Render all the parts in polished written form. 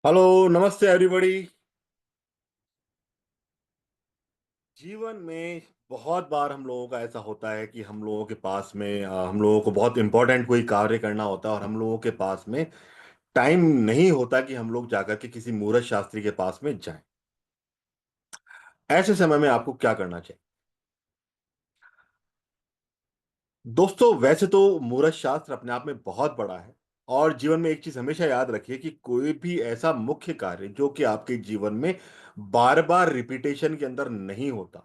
Hello. नमस्ते everybody. जीवन में बहुत बार हम लोगों का ऐसा होता है कि हम लोगों के पास में हम लोगों को बहुत इंपॉर्टेंट कोई कार्य करना होता है और हम लोगों के पास में टाइम नहीं होता कि हम लोग जाकर के किसी मूरत शास्त्री के पास में जाएं। ऐसे समय में आपको क्या करना चाहिए? दोस्तों, वैसे तो मूरत शास्त्र अपने आप में बहुत बड़ा है और जीवन में एक चीज हमेशा याद रखिए कि कोई भी ऐसा मुख्य कार्य जो कि आपके जीवन में बार बार रिपीटेशन के अंदर नहीं होता।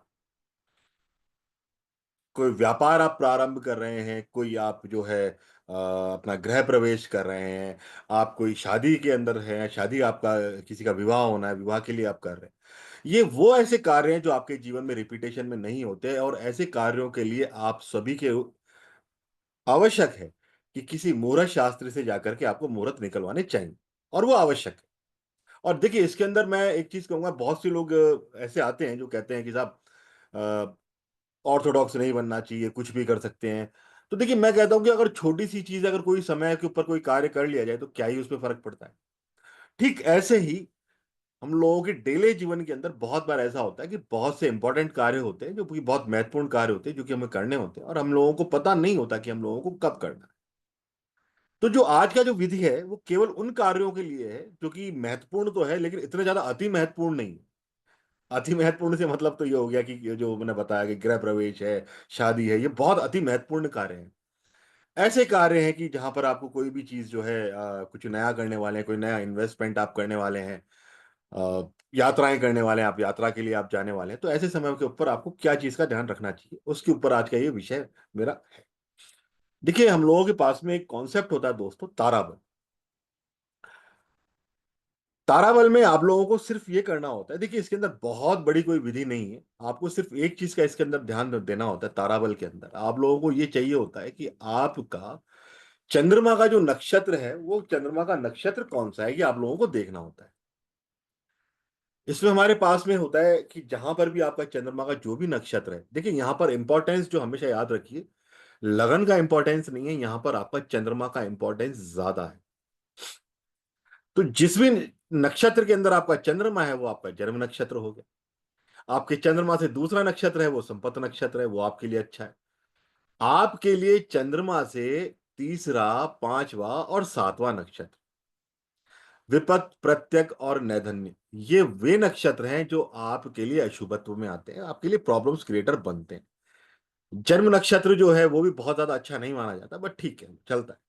कोई व्यापार आप प्रारंभ कर रहे हैं, कोई आप जो है अपना गृह प्रवेश कर रहे हैं, आप कोई शादी के अंदर हैं, शादी आपका किसी का विवाह होना है, विवाह के लिए आप कर रहे हैं। ये वो ऐसे कार्य हैं जो आपके जीवन में रिपीटेशन में नहीं होते और ऐसे कार्यों के लिए आप सभी के आवश्यक है कि किसी मुहूर्त शास्त्री से जाकर के आपको मुहूर्त निकलवाने चाहिए और वो आवश्यक है। और देखिए, इसके अंदर मैं एक चीज कहूंगा, बहुत से लोग ऐसे आते हैं जो कहते हैं कि साहब ऑर्थोडॉक्स नहीं बनना चाहिए, कुछ भी कर सकते हैं। तो देखिए, मैं कहता हूं कि अगर छोटी सी चीज अगर कोई समय के ऊपर कोई कार्य कर लिया जाए तो क्या ही उसमें फर्क पड़ता है। ठीक ऐसे ही हम लोगों के डेली जीवन के अंदर बहुत बार ऐसा होता है कि बहुत से इंपॉर्टेंट कार्य होते हैं जो कि बहुत महत्वपूर्ण कार्य होते हैं जो कि हमें करने होते हैं और हम लोगों को पता नहीं होता कि हम लोगों को कब करना है। तो जो आज का जो विधि है वो केवल उन कार्यों के लिए है जो कि महत्वपूर्ण तो है लेकिन इतने ज्यादा अति महत्वपूर्ण नहीं है। अति महत्वपूर्ण से मतलब तो ये हो गया कि ये जो मैंने बताया कि गृह प्रवेश है, शादी है, ये बहुत अति महत्वपूर्ण कार्य हैं। ऐसे कार्य हैं कि जहां पर आपको कोई भी चीज जो है कुछ नया करने वाले हैं, कोई नया इन्वेस्टमेंट आप करने वाले हैं, यात्राएं करने वाले हैं, आप यात्रा के लिए आप जाने वाले हैं, तो ऐसे समय के ऊपर आपको क्या चीज का ध्यान रखना चाहिए उसके ऊपर आज का ये विषय मेरा है। देखिए, हम लोगों के पास में एक कॉन्सेप्ट होता है दोस्तों, ताराबल। ताराबल में आप लोगों को सिर्फ ये करना होता है, देखिए इसके अंदर बहुत बड़ी कोई विधि नहीं है, आपको सिर्फ एक चीज का इसके अंदर ध्यान देना होता है। ताराबल के अंदर आप लोगों को ये चाहिए होता है कि आपका चंद्रमा का जो नक्षत्र है वो चंद्रमा का नक्षत्र कौन सा है ये आप लोगों को देखना होता है। इसमें हमारे पास में होता है कि जहां पर भी आपका चंद्रमा का जो भी नक्षत्र है, देखिए यहां पर इंपॉर्टेंस जो हमेशा याद रखिए, लगन का इंपॉर्टेंस नहीं है, यहां पर आपका चंद्रमा का इंपॉर्टेंस ज्यादा है। तो जिस भी नक्षत्र के अंदर आपका चंद्रमा है वो आपका जन्म नक्षत्र हो गया। आपके चंद्रमा से दूसरा नक्षत्र है वो संपत नक्षत्र है, वो आपके लिए अच्छा है। आपके लिए चंद्रमा से तीसरा, पांचवा और सातवां नक्षत्र, विपत, प्रत्यक और नैधन्य, ये वे नक्षत्र हैं जो आपके लिए अशुभत्व में आते हैं, आपके लिए प्रॉब्लम्स क्रिएटर बनते हैं। जन्म नक्षत्र जो है वो भी बहुत ज्यादा अच्छा नहीं माना जाता, बट ठीक है, चलता है।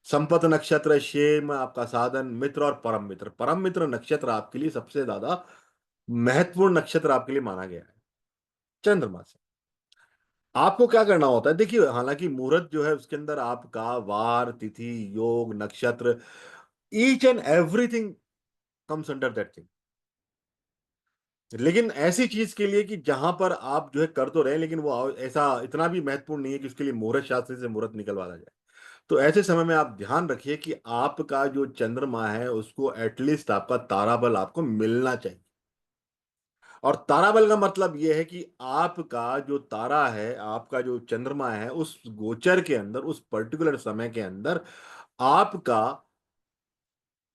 संपत नक्षत्र, शेम आपका साधन, मित्र और परम मित्र, परम मित्र नक्षत्र आपके लिए सबसे ज्यादा महत्वपूर्ण नक्षत्र आपके लिए माना गया है चंद्रमा से। आपको क्या करना होता है, देखिए हालांकि मुहूर्त जो है उसके अंदर आपका वार, तिथि, योग, नक्षत्र, each and everything comes under that thing. लेकिन ऐसी चीज के लिए कि जहां पर आप जो है कर तो रहे लेकिन वो ऐसा इतना भी महत्वपूर्ण नहीं है कि उसके लिए मुहूर्त शास्त्र से मुहूर्त निकलवाया जाए। तो ऐसे समय में आप ध्यान रखिए कि आपका जो चंद्रमा है उसको एटलीस्ट आपका ताराबल आपको मिलना चाहिए। और ताराबल का मतलब यह है कि आपका जो तारा है, आपका जो चंद्रमा है, उस गोचर के अंदर, उस पर्टिकुलर समय के अंदर आपका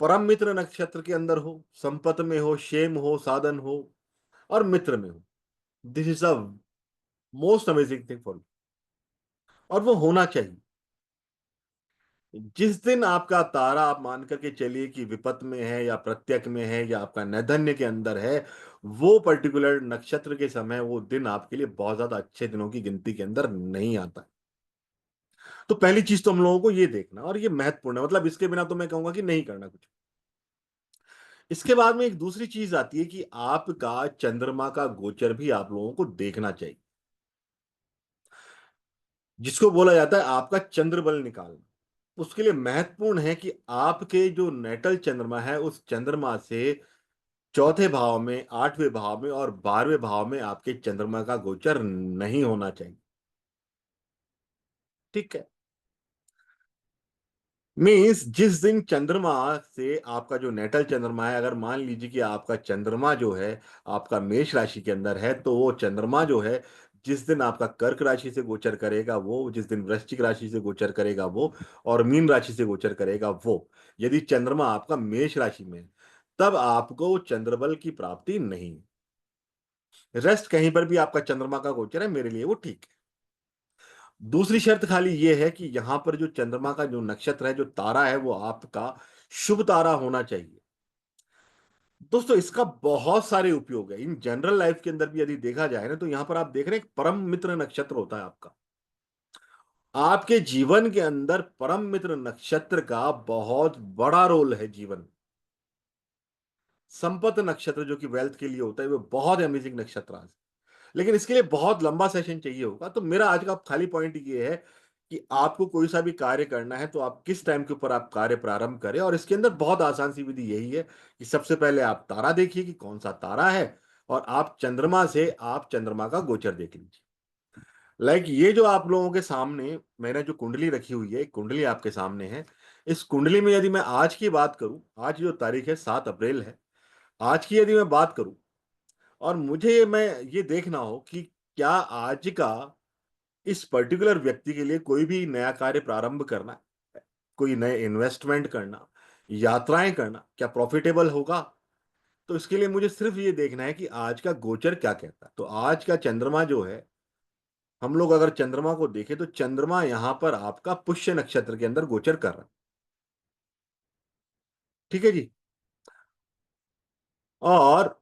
परम मित्र नक्षत्र के अंदर हो, संपत में हो, शेम हो, साधन हो और मित्र में हो। This is a most amazing thing for you, और वो होना चाहिए। जिस दिन आपका तारा आप मान करके चलिए कि विपत में है या प्रत्यक में है या आपका नैधन्य के अंदर है, वो पर्टिकुलर नक्षत्र के समय वो दिन आपके लिए बहुत ज्यादा अच्छे दिनों की गिनती के अंदर नहीं आता। तो पहली चीज तो हम लोगों को ये देखना, और ये महत्वपूर्ण है, मतलब इसके बिना तो मैं कहूंगा कि नहीं करना कुछ। इसके बाद में एक दूसरी चीज आती है कि आपका चंद्रमा का गोचर भी आप लोगों को देखना चाहिए, जिसको बोला जाता है आपका चंद्र बल निकालना। उसके लिए महत्वपूर्ण है कि आपके जो नेटल चंद्रमा है उस चंद्रमा से चौथे भाव में, आठवें भाव में और 12वें भाव में आपके चंद्रमा का गोचर नहीं होना चाहिए। ठीक है। मीन्स जिस दिन चंद्रमा से आपका जो नेटल चंद्रमा है, अगर मान लीजिए कि आपका चंद्रमा जो है आपका मेष राशि के अंदर है, तो वो चंद्रमा जो है जिस दिन आपका कर्क राशि से गोचर करेगा वो, जिस दिन वृश्चिक राशि से गोचर करेगा वो, और मीन राशि से गोचर करेगा वो, यदि चंद्रमा आपका मेष राशि में है, तब आपको चंद्रबल की प्राप्ति नहीं। रेस्ट कहीं पर भी आपका चंद्रमा का गोचर है, मेरे लिए वो ठीक है। दूसरी शर्त खाली ये है कि यहां पर जो चंद्रमा का जो नक्षत्र है, जो तारा है, वो आपका शुभ तारा होना चाहिए। दोस्तों, इसका बहुत सारे उपयोग है इन जनरल लाइफ के अंदर भी। यदि देखा जाए ना, तो यहां पर आप देख रहे हैं, एक परम मित्र नक्षत्र होता है आपका। आपके जीवन के अंदर परम मित्र नक्षत्र का बहुत बड़ा रोल है जीवन में। संपत नक्षत्र जो कि वेल्थ के लिए होता है, वो बहुत अमेजिंग नक्षत्र है। लेकिन इसके लिए बहुत लंबा सेशन चाहिए होगा। तो मेरा आज का खाली पॉइंट ये है कि आपको कोई सा भी कार्य करना है, तो आप किस टाइम के ऊपर आप कार्य प्रारंभ करें। और इसके अंदर बहुत आसान सी विधि यही है कि सबसे पहले आप तारा देखिए कि कौन सा तारा है, और आप चंद्रमा का गोचर देख लीजिए। ये जो आप लोगों के सामने मैंने जो कुंडली रखी हुई है, कुंडली आपके सामने है। इस कुंडली में यदि मैं आज की बात करूं, आज जो तारीख है 7 अप्रैल है, आज की यदि मैं बात करूं, और मुझे मैं ये देखना हो कि क्या आज का इस पर्टिकुलर व्यक्ति के लिए कोई भी नया कार्य प्रारंभ करना, कोई नए इन्वेस्टमेंट करना, यात्राएं करना, क्या प्रॉफिटेबल होगा। तो इसके लिए मुझे सिर्फ ये देखना है कि आज का गोचर क्या कहता है। तो आज का चंद्रमा जो है, हम लोग अगर चंद्रमा को देखें, तो चंद्रमा यहां पर आपका पुष्य नक्षत्र के अंदर गोचर कर रहा है। ठीक है जी। और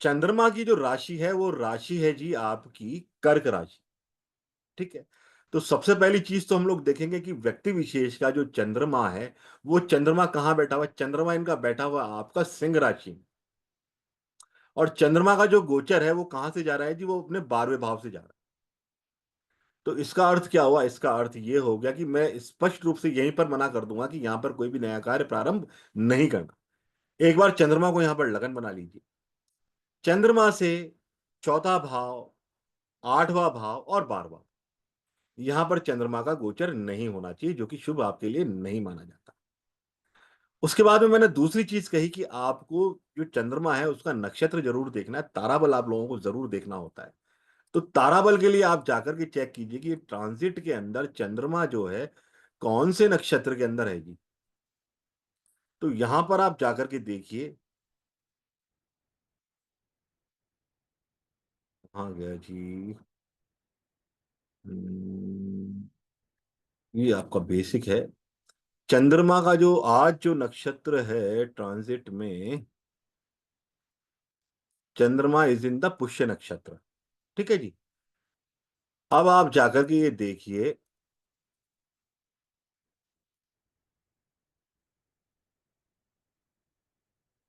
चंद्रमा की जो राशि है, वो राशि है जी आपकी कर्क राशि। ठीक है। तो सबसे पहली चीज तो हम लोग देखेंगे कि व्यक्ति विशेष का जो चंद्रमा है, वो चंद्रमा कहां बैठा हुआ है। चंद्रमा इनका बैठा हुआ है आपका सिंह राशि में। और चंद्रमा का जो गोचर है, वो कहां से जा रहा है जी, वो अपने 12वें भाव से जा रहा है। तो इसका अर्थ क्या हुआ, इसका अर्थ ये हो गया कि मैं स्पष्ट रूप से यहीं पर मना कर दूंगा कि यहां पर कोई भी नया कार्य प्रारंभ नहीं करना। एक बार चंद्रमा को यहां पर लगन बना लीजिए। चंद्रमा से चौथा भाव, 8वां भाव और 12वां, यहां पर चंद्रमा का गोचर नहीं होना चाहिए, जो कि शुभ आपके लिए नहीं माना जाता। उसके बाद में मैंने दूसरी चीज कही कि आपको जो चंद्रमा है, उसका नक्षत्र जरूर देखना है, ताराबल आप लोगों को जरूर देखना होता है। तो ताराबल के लिए आप जाकर के चेक कीजिए कि ट्रांजिट के अंदर चंद्रमा जो है, कौन से नक्षत्र के अंदर है जी। तो यहां पर आप जाकर के देखिए। कहाँ गया जी। हम्म, ये आपका बेसिक है। चंद्रमा का जो आज जो नक्षत्र है ट्रांजिट में, चंद्रमा इज इन द पुष्य नक्षत्र। ठीक है जी। अब आप जाकर के ये देखिए।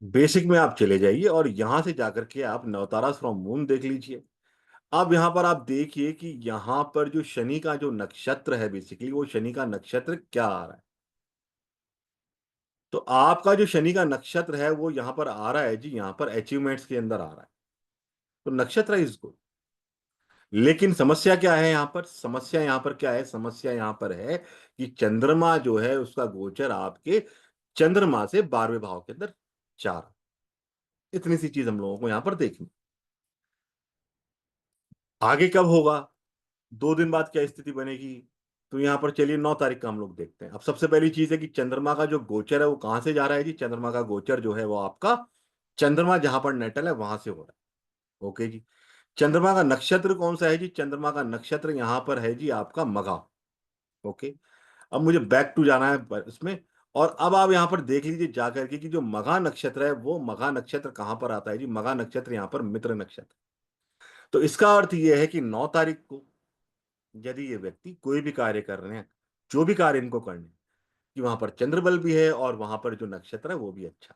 बेसिक में आप चले जाइए और यहां से जाकर के आप नवतारा फ्रॉम मून देख लीजिए। अब यहां पर आप देखिए कि यहां पर जो शनि का जो नक्षत्र है, बेसिकली वो शनि का नक्षत्र क्या आ रहा है। तो आपका जो शनि का नक्षत्र है, वो यहां पर आ रहा है जी, यहां पर अचीवमेंट्स के अंदर आ रहा है। तो नक्षत्र है इसको। लेकिन समस्या क्या है यहां पर, समस्या यहां पर क्या है, समस्या यहां पर है कि चंद्रमा जो है, उसका गोचर आपके चंद्रमा से 12वें भाव के अंदर जा रहा है। इतनी सी चीज हम लोगों को यहां पर देखनी। आगे कब होगा, 2 दिन बाद क्या स्थिति बनेगी। तो यहां पर चलिए 9 तारीख का हम लोग देखते हैं। अब सबसे पहली चीज है कि चंद्रमा का जो गोचर है, वो कहां से जा रहा है जी। चंद्रमा का गोचर जो है, वो आपका चंद्रमा जहां पर नेटल है, वहां से हो रहा है। ओके जी। चंद्रमा का नक्षत्र कौन सा है जी। चंद्रमा का नक्षत्र यहां पर है जी आपका मघा। ओके। अब मुझे बैक टू जाना है इसमें। और अब आप यहां पर देख लीजिए जाकर के कि जो मघा नक्षत्र है, वो मघा नक्षत्र कहां पर आता है जी। मघा नक्षत्र यहां पर मित्र नक्षत्र। तो इसका अर्थ यह है कि 9 तारीख को यदि ये व्यक्ति कोई भी कार्य कर रहे हैं, जो भी कार्य इनको करने हैं, कि वहां पर चंद्रबल भी है और वहां पर जो नक्षत्र है वो भी अच्छा,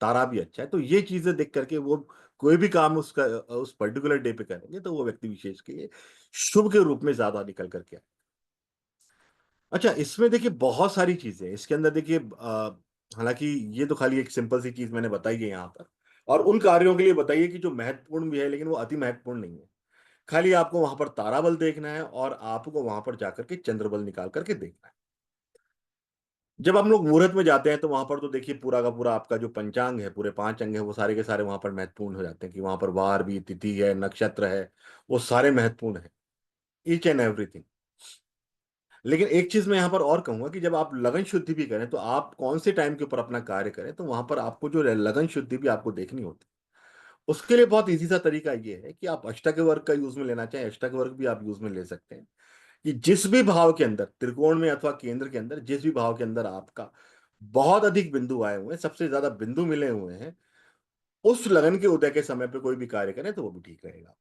तारा भी अच्छा है, तो ये चीजें देख करके वो कोई भी काम उसका उस पर्टिकुलर डे पे करेंगे, तो वो व्यक्ति विशेष के लिए शुभ के रूप में ज्यादा निकल करके आए। अच्छा, इसमें देखिए बहुत सारी चीजें हैं इसके अंदर। देखिए हालांकि ये तो खाली एक सिंपल सी चीज मैंने बताई है यहाँ पर, और उन कार्यों के लिए बताइए कि जो महत्वपूर्ण भी है, लेकिन वो अति महत्वपूर्ण नहीं है। खाली आपको वहां पर ताराबल देखना है और आपको वहां पर जाकर के चंद्रबल निकाल करके देखना है। जब हम लोग मुहूर्त में जाते हैं, तो वहां पर तो देखिए पूरा का पूरा आपका जो पंचांग है, पूरे 5 अंग है, वो सारे के सारे वहां पर महत्वपूर्ण हो जाते हैं कि वहां पर वार भी, तिथि है, नक्षत्र है, वो सारे महत्वपूर्ण है, ईच एंड एवरीथिंग। लेकिन एक चीज मैं यहाँ पर और कहूंगा कि जब आप लगन शुद्धि भी करें तो आप कौन से टाइम के ऊपर अपना कार्य करें, तो वहां पर आपको जो लगन शुद्धि भी आपको देखनी होती है। उसके लिए बहुत इजी सा तरीका ये है कि आप अष्टक वर्ग का यूज में लेना चाहें, अष्टक वर्ग भी आप यूज में ले सकते हैं। कि जिस भी भाव के अंदर, त्रिकोण में अथवा केंद्र के अंदर, जिस भी भाव के अंदर आपका बहुत अधिक बिंदु आए हुए हैं, सबसे ज्यादा बिंदु मिले हुए हैं, उस लगन के उदय के समय पे कोई भी कार्य करें तो वो भी ठीक रहेगा।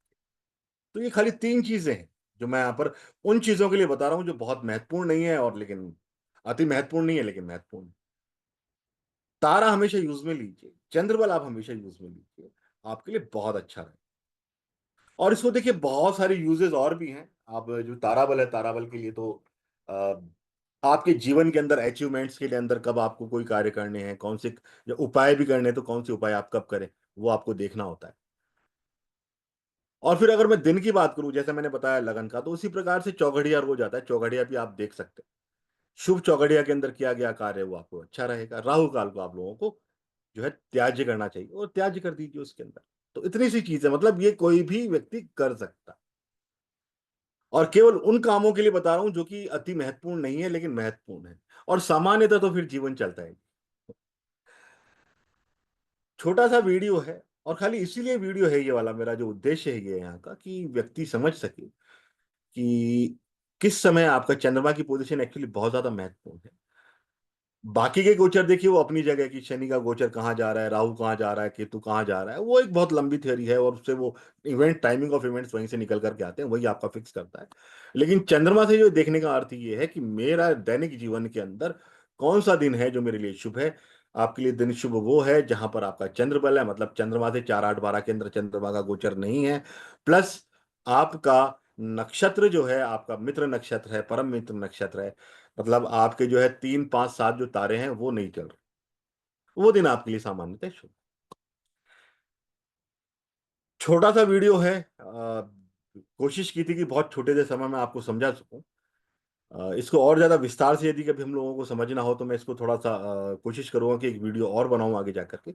तो ये खाली 3 चीजें हैं जो मैं यहाँ पर उन चीजों के लिए बता रहा हूं जो बहुत महत्वपूर्ण नहीं है, और लेकिन अति महत्वपूर्ण नहीं है लेकिन महत्वपूर्ण है। तारा हमेशा यूज में लीजिए, चंद्रबल आप हमेशा यूज में लीजिए, आपके लिए बहुत अच्छा रहे। और इसको देखिए बहुत सारे यूजेस और भी हैं। आप जो ताराबल है, ताराबल के लिए तो अ, आपके जीवन के अंदर अचीवमेंट्स के लिए अंदर कब आपको कोई कार्य करने हैं, कौन से जो उपाय भी करने हैं तो कौन से उपाय आप कब करें, वो आपको देखना होता है। और फिर अगर मैं दिन की बात करूं, जैसे मैंने बताया लगन का, तो उसी प्रकार से चौघड़िया रोज आता है, चौघड़िया भी आप देख सकते हैं। शुभ चौघड़िया के अंदर किया गया कार्य वो आपको अच्छा रहेगा। राहु काल को आप लोगों को जो है त्याज्य करना चाहिए, और त्याज्य कर दीजिए उसके अंदर। तो इतनी सी चीज है, मतलब ये कोई भी व्यक्ति कर सकता है। और केवल उन कामों के लिए बता रहा हूं जो कि अति महत्वपूर्ण नहीं है लेकिन महत्वपूर्ण है। और सामान्यतः तो फिर जीवन चलता है। छोटा सा वीडियो है, और खाली इसीलिए वीडियो है ये वाला, मेरा जो उद्देश्य है ये यहाँ का, कि व्यक्ति समझ सके कि किस समय आपका चंद्रमा की पोजीशन एक्चुअली बहुत ज्यादा महत्वपूर्ण है। बाकी के गोचर देखिए वो अपनी जगह, कि शनि का गोचर कहाँ जा रहा है, राहु कहाँ जा रहा है, केतु कहाँ जा रहा है, वो एक बहुत लंबी थ्योरी है, और उससे वो इवेंट, टाइमिंग ऑफ इवेंट्स वहीं से निकल करके आते हैं, वही आपका फिक्स करता है। लेकिन चंद्रमा से जो देखने का अर्थ ये है कि मेरा दैनिक जीवन के अंदर कौन सा दिन है जो मेरे लिए शुभ है। आपके लिए दिन शुभ वो है जहां पर आपका चंद्र बल है, मतलब चंद्रमा से 4, 8, 12 के अंदर चंद्रमा का गोचर नहीं है। प्लस आपका नक्षत्र जो है आपका मित्र नक्षत्र है, परम मित्र नक्षत्र है। मतलब आपके जो है 3, 5, 7 जो तारे हैं वो नहीं चल रहे, वो दिन आपके लिए सामान्यतः शुभ। छोटा सा वीडियो है, कोशिश की थी कि बहुत छोटे से समय में आपको समझा सकूं। इसको और ज्यादा विस्तार से यदि कभी हम लोगों को समझना हो तो मैं इसको थोड़ा सा कोशिश करूंगा कि एक वीडियो और बनाऊं आगे जाकर के।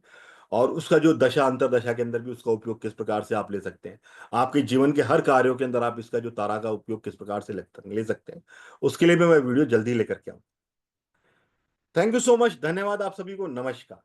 और उसका जो दशा अंतर दशा के अंदर भी उसका उपयोग किस प्रकार से आप ले सकते हैं, आपके जीवन के हर कार्यों के अंदर आप इसका जो तारा का उपयोग किस प्रकार से ले सकते हैं, उसके लिए भी मैं वीडियो जल्दी लेकर के आऊँ। थैंक यू सो मच, धन्यवाद आप सभी को, नमस्कार।